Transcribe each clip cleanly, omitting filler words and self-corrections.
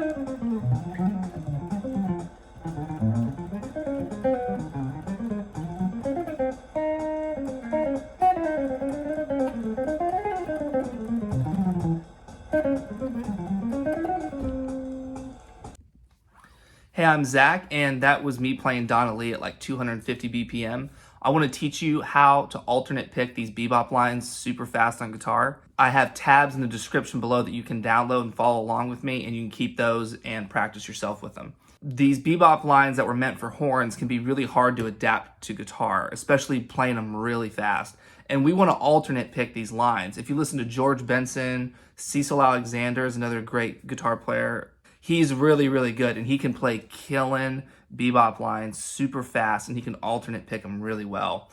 Hey, I'm Zach, and that was me playing Donna Lee at like 250 BPM. I want to teach you how to alternate pick these bebop lines super fast on guitar. I have tabs in the description below that you can download and follow along with me, and you can keep those and practice yourself with them. These bebop lines that were meant for horns can be really hard to adapt to guitar, especially playing them really fast. And we want to alternate pick these lines. If you listen to George Benson, Cecil Alexander is another great guitar player. He's really, really good, and he can play killin' bebop lines super fast, and he can alternate pick them really well.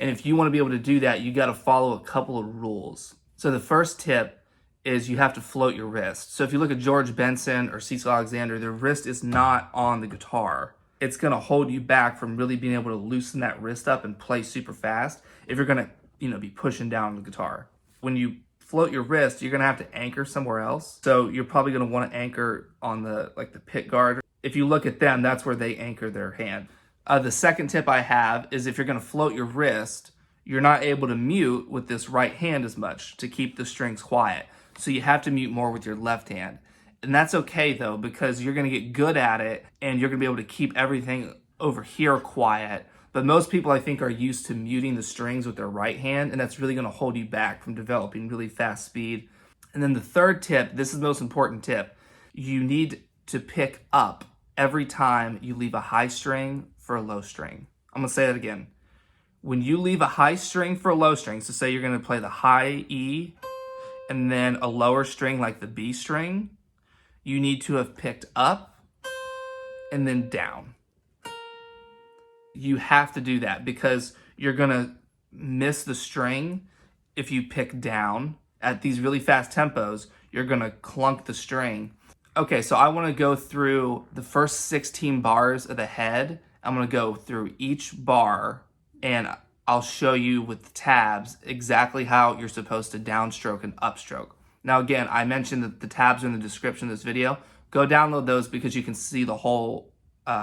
And if you want to be able to do that, you got to follow a couple of rules. So the first tip is you have to float your wrist. So if you look at George Benson or Cecil Alexander, their wrist is not on the guitar. It's going to hold you back from really being able to loosen that wrist up and play super fast if you're going to, be pushing down the guitar. When you float your wrist, you're going to have to anchor somewhere else. So you're probably going to want to anchor on the pick guard. If you look at them, that's where they anchor their hand. The second tip I have is if you're going to float your wrist, you're not able to mute with this right hand as much to keep the strings quiet. So you have to mute more with your left hand. And that's okay though, because you're going to get good at it and you're going to be able to keep everything over here quiet. But most people, I think, are used to muting the strings with their right hand, and that's really going to hold you back from developing really fast speed. And then the third tip, this is the most important tip, you need to pick up every time you leave a high string for a low string. I'm going to say that again. When you leave a high string for a low string, so say you're going to play the high E and then a lower string like the B string, you need to have picked up and then down. You have to do that because you're going to miss the string if you pick down. At these really fast tempos, you're going to clunk the string. Okay, so I want to go through the first 16 bars of the head. I'm going to go through each bar and I'll show you with the tabs exactly how you're supposed to downstroke and upstroke. Now again, I mentioned that the tabs are in the description of this video. Go download those because you can see the whole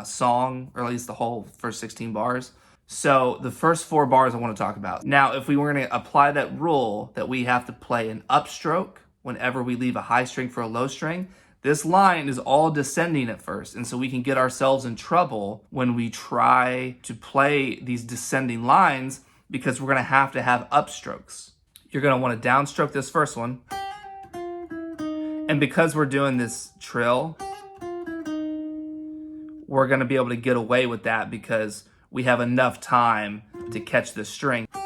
song, or at least the whole first 16 bars. So the first 4 bars I want to talk about. Now, if we were going to apply that rule that we have to play an upstroke whenever we leave a high string for a low string, this line is all descending at first. And so we can get ourselves in trouble when we try to play these descending lines because we're going to have upstrokes. You're going to want to downstroke this first one. And because we're doing this trill, we're going to be able to get away with that because we have enough time to catch the string. All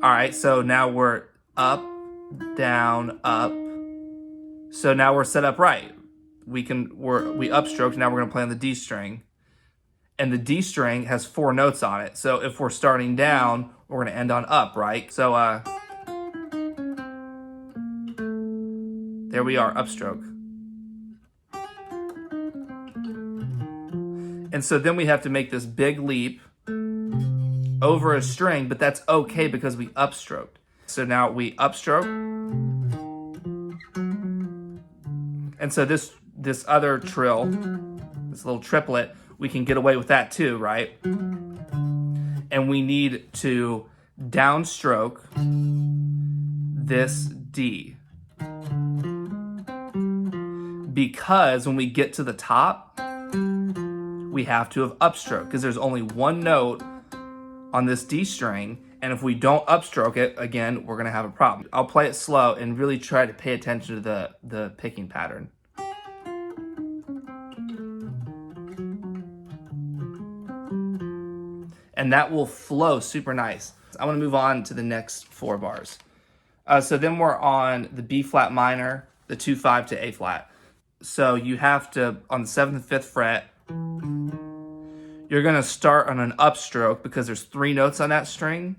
right, so now we're up, down, up. So now we're set up right. We upstroked, now we're going to play on the D string. And the D string has 4 notes on it. So if we're starting down, we're going to end on up, right? So there we are, upstroke. And so then we have to make this big leap over a string, but that's okay because we upstroked. So now we upstroke. And so this other trill, this little triplet, we can get away with that too, right? And we need to downstroke this D. Because when we get to the top, we have to have upstroke because there's only one note on this D string, and if we don't upstroke it, again, we're gonna have a problem. I'll play it slow and really try to pay attention to the picking pattern. And that will flow super nice. I wanna move on to the next 4 bars. So then we're on the B flat minor, the 2-5 to A flat. So you have to, on the 7th and 5th fret, you're going to start on an upstroke because there's 3 notes on that string.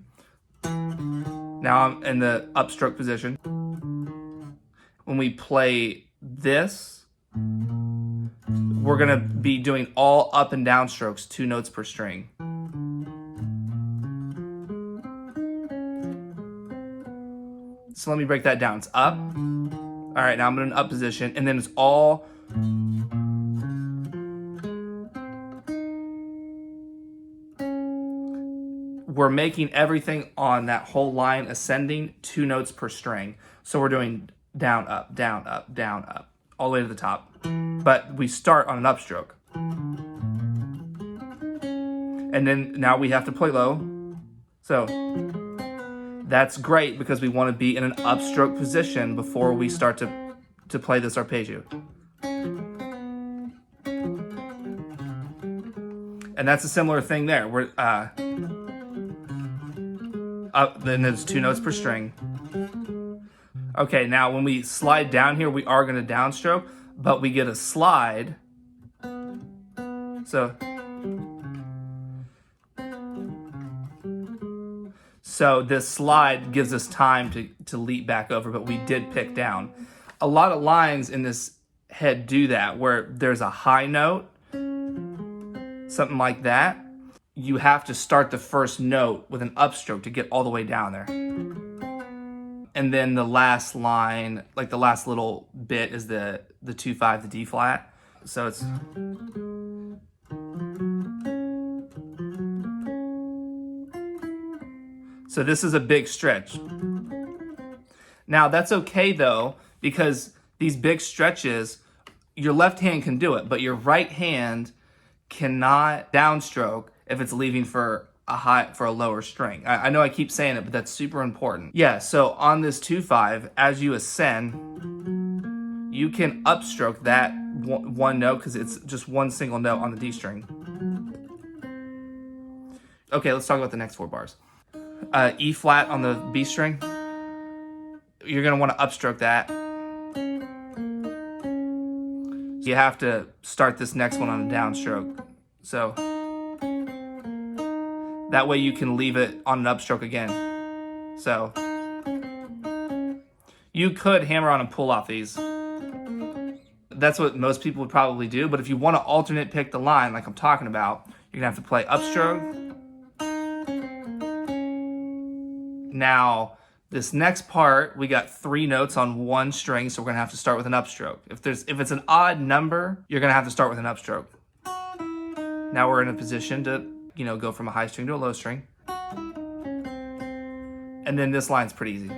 Now I'm in the upstroke position. When we play this, we're going to be doing all up and down strokes, 2 notes per string. So let me break that down. It's up, All right, now I'm in an up position, and then it's all we're making everything on that whole line ascending 2 notes per string. So we're doing down, up, down, up, down, up, all the way to the top. But we start on an upstroke. And then now we have to play low. So that's great because we want to be in an upstroke position before we start to play this arpeggio. And that's a similar thing there. We're up, then there's 2 notes per string. Okay, now when we slide down here, we are going to downstroke, but we get a slide. So this slide gives us time to leap back over, but we did pick down. A lot of lines in this head do that, where there's a high note, something like that. You have to start the first note with an upstroke to get all the way down there. And then the last line, like the last little bit, is the 2-5, the D flat. So it's... So this is a big stretch. Now that's okay though, because these big stretches, your left hand can do it, but your right hand cannot downstroke if it's leaving for a lower string. I know I keep saying it, but that's super important. Yeah, so on this 2-5, as you ascend, you can upstroke that one note because it's just one single note on the D string. Okay, let's talk about the next 4 bars. E flat on the B string. You're gonna want to upstroke that. You have to start this next one on a downstroke. So that way you can leave it on an upstroke again. So you could hammer on and pull off these. That's what most people would probably do, but if you want to alternate pick the line like I'm talking about, you're gonna have to play upstroke. Now, this next part, we got 3 notes on 1 string, so we're gonna have to start with an upstroke. If it's an odd number, you're gonna have to start with an upstroke. Now we're in a position to, go from a high string to a low string. And then this line's pretty easy.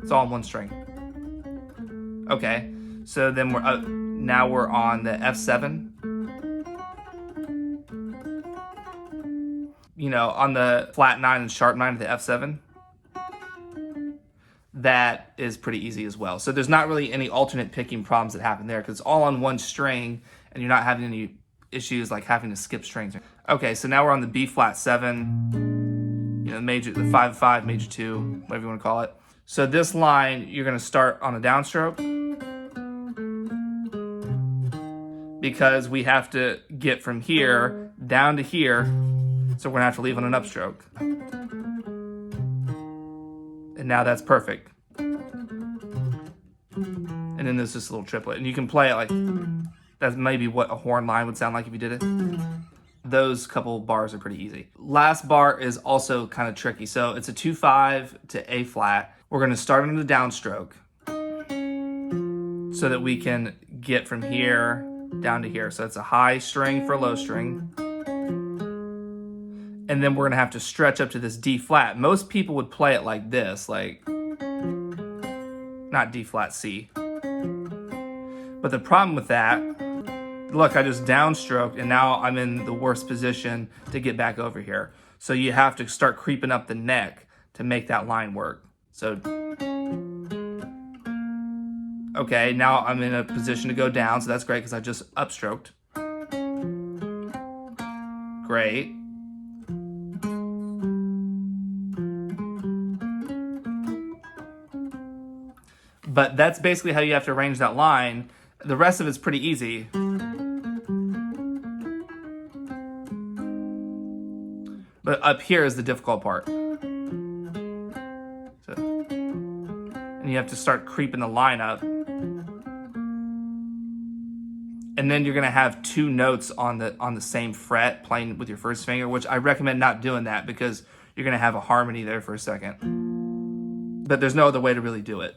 It's all on 1 string. Okay, so then now we're on the F7. On the flat 9 and sharp 9 of the F7, that is pretty easy as well. So there's not really any alternate picking problems that happen there because it's all on 1 string and you're not having any issues like having to skip strings. Okay, so now we're on the B flat 7, the 5-5, major 2, whatever you want to call it. So this line, you're going to start on a downstroke because we have to get from here down to here. So we're gonna have to leave on an upstroke. And now that's perfect. And then there's this little triplet. And you can play it like, that's maybe what a horn line would sound like if you did it. Those couple bars are pretty easy. Last bar is also kind of tricky. So it's a 2-5 to A flat. We're gonna start on the downstroke so that we can get from here down to here. So it's a high string for a low string. And then we're gonna have to stretch up to this D flat. Most people would play it like this, like, not D flat C. But the problem with that, look, I just downstroked and now I'm in the worst position to get back over here. So you have to start creeping up the neck to make that line work. So, okay, now I'm in a position to go down, so that's great because I just upstroked. Great. But that's basically how you have to arrange that line. The rest of it's pretty easy. But up here is the difficult part. And you have to start creeping the line up. And then you're gonna have 2 notes on the same fret playing with your first finger, which I recommend not doing that because you're gonna have a harmony there for a second. but there's no other way to really do it.